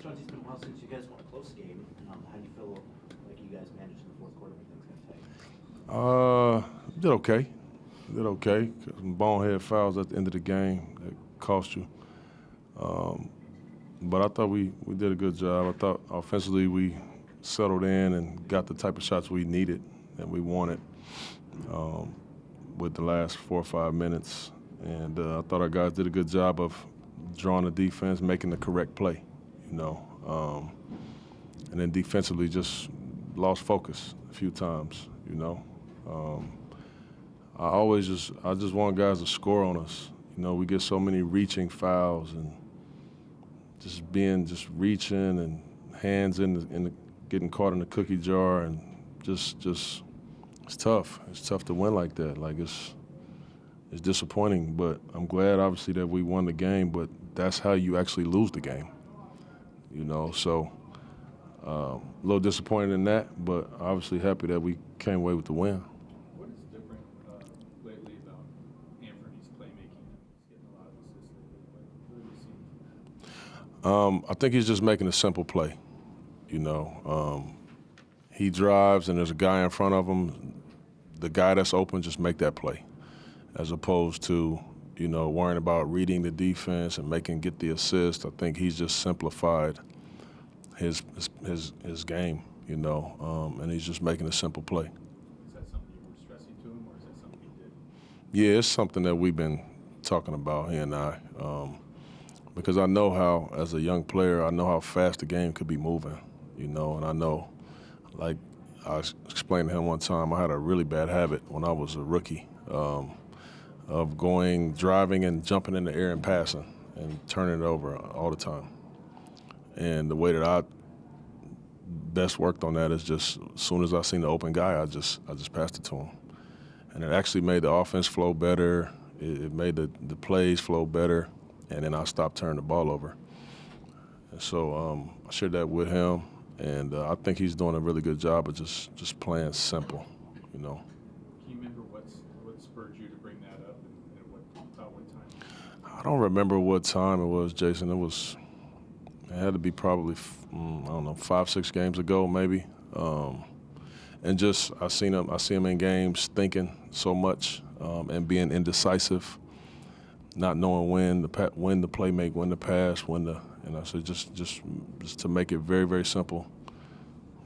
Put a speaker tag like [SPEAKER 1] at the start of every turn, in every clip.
[SPEAKER 1] Chauncey, it's been a while since you guys won a close game. How do you feel like you guys managed in the fourth quarter when things got tight?
[SPEAKER 2] Did okay. Did okay. Some bonehead fouls at the end of the game that cost you. But I thought we did a good job. I thought offensively we settled in and got the type of shots we needed and we wanted with the last 4 or 5 minutes. And I thought our guys did a good job of drawing the defense, making the correct play, you know. And then defensively just lost focus a few times, you know. I just want guys to score on us. You know, we get so many reaching fouls and just reaching and hands getting caught in the cookie jar and just it's tough. It's tough to win like that. Like it's disappointing, but I'm glad obviously that we won the game, but that's how you actually lose the game. You know, so a little disappointed in that, but obviously happy that we came away with the win.
[SPEAKER 3] What is different lately about Anthony's playmaking? He's getting a lot of assists lately. What have you seen?
[SPEAKER 2] I think he's just making a simple play. You know, he drives and there's a guy in front of him. The guy that's open, just make that play, as opposed to, you know, worrying about reading the defense and get the assist. I think he's just simplified his game, you know, and he's just making a simple play.
[SPEAKER 3] Is that something you were stressing to him, or is that something he did?
[SPEAKER 2] Yeah, it's something that we've been talking about, he and I, because I know how, as a young player, I know how fast the game could be moving, you know, and I know, like I explained to him one time, I had a really bad habit when I was a rookie of driving and jumping in the air and passing and turning it over all the time. And the way that I best worked on that is just as soon as I seen the open guy, I just passed it to him. And it actually made the offense flow better. It made the plays flow better. And then I stopped turning the ball over. And so I shared that with him. And I think he's doing a really good job of just playing simple, you know.
[SPEAKER 3] Can you remember what spurred you to bring that up and about what time?
[SPEAKER 2] I don't remember what time it was, Jason. It had to be probably, I don't know, 5, 6 games ago maybe. And just I see him in games thinking so much and being indecisive, not knowing when the play make, when to pass, and I said just to make it very, very simple.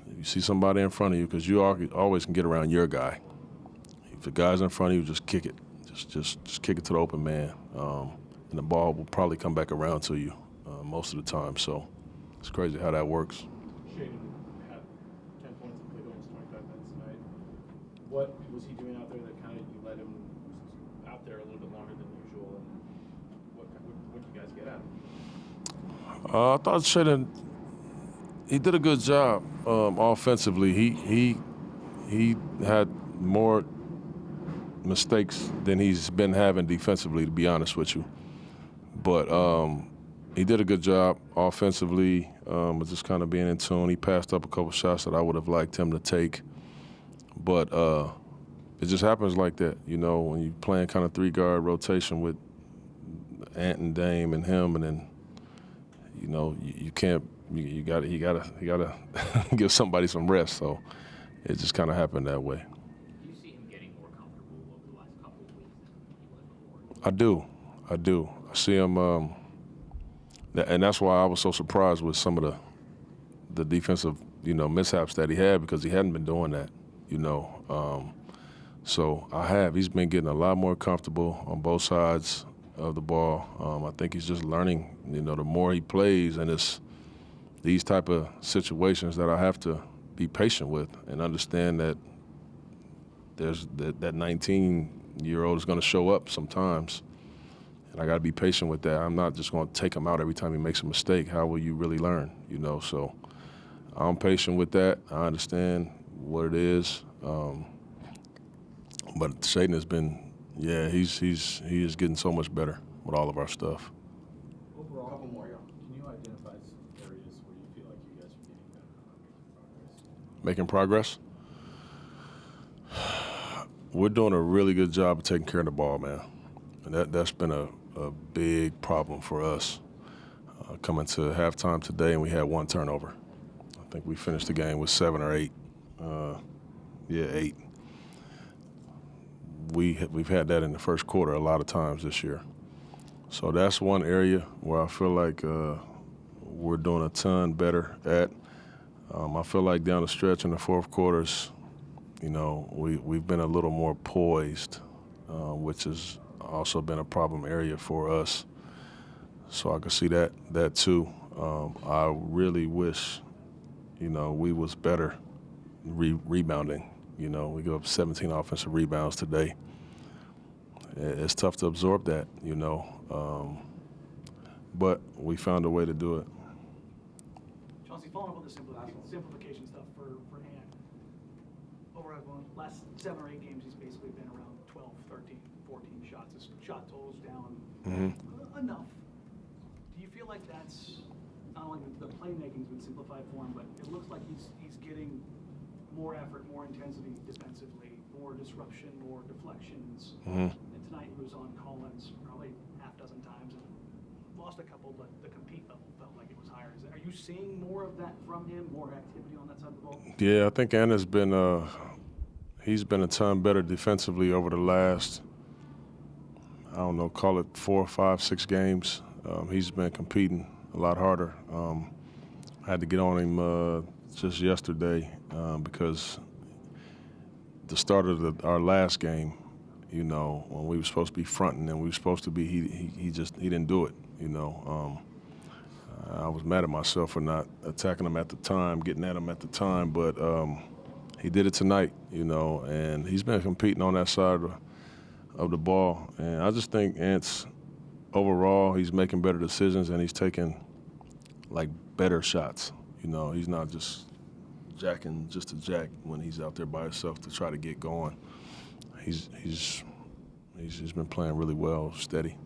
[SPEAKER 2] If you see somebody in front of you, because you always can get around your guy. If the guy's in front of you, just kick it. Just kick it to the open man, and the ball will probably come back around to you most of the time. So it's crazy how that works.
[SPEAKER 4] Shaden had 10 points and played almost 25 minutes tonight. What was he doing out there that kind of you let him out there a little bit longer than usual, and what did you guys get at him?
[SPEAKER 2] I thought Shaden, he did a good job offensively. He had more mistakes than he's been having defensively, to be honest with you. But he did a good job offensively, just kind of being in tune. He passed up a couple shots that I would have liked him to take. But it just happens like that, you know, when you're playing kind of 3-guard rotation with Ant and Dame and him, and then, you know, you can't. You gotta give somebody some rest. So it just kind of happened that way.
[SPEAKER 1] Do you see him getting more comfortable over the last couple of weeks than he was before?
[SPEAKER 2] I do. I see him, and that's why I was so surprised with some of the defensive, you know, mishaps that he had, because he hadn't been doing that, you know. So he's been getting a lot more comfortable on both sides of the ball. I think he's just learning, you know, the more he plays, and it's these type of situations that I have to be patient with and understand that there's that 19-year-old is going to show up sometimes, and I got to be patient with that. I'm not just going to take him out every time he makes a mistake. How will you really learn, you know? So I'm patient with that. I understand what it is, but Shaden has been, yeah, he is getting so much better with all of our stuff.
[SPEAKER 3] Overall, couple more, can you identify some areas where you feel like you guys are getting better,
[SPEAKER 2] Making progress? We're doing a really good job of taking care of the ball, man. And that's been a big problem for us. coming to halftime today, and we had 1 turnover. I think we finished the game with 7 or 8. 8. We've had that in the first quarter a lot of times this year. So that's one area where I feel like we're doing a ton better at. I feel like down the stretch in the fourth quarters, we've been a little more poised, which has also been a problem area for us. So I can see that too. I really wish, we was better rebounding. We go up 17 offensive rebounds today. It's tough to absorb that, but we found a way to do it.
[SPEAKER 5] Chauncey, following up on the simplification stuff for Ant. Over the last 7 or 8 games, he's basically been around 12, 13, 14 shots. His shot totals down enough. Do you feel like that's not only the playmaking's been simplified for him, but it looks like he's getting more effort, more intensity defensively, more disruption, more deflections. And tonight he was on Collins probably half dozen times and lost a couple, but the compete level felt like it was higher. Are you seeing more of that from him, more activity on that side of the ball?
[SPEAKER 2] Yeah, I think Anna's been he's been a ton better defensively over the last, call it 4, 5, 6 games. He's been competing a lot harder. I had to get on him just yesterday because the start of our last game, when we were supposed to be fronting and we were supposed to be, he didn't do it. I was mad at myself for not attacking him at the time, getting at him at the time, but he did it tonight, and he's been competing on that side of the ball. And I just think Ant's overall, he's making better decisions and he's taking better shots. He's not just jacking just to jack when he's out there by himself to try to get going. He's been playing really well, steady.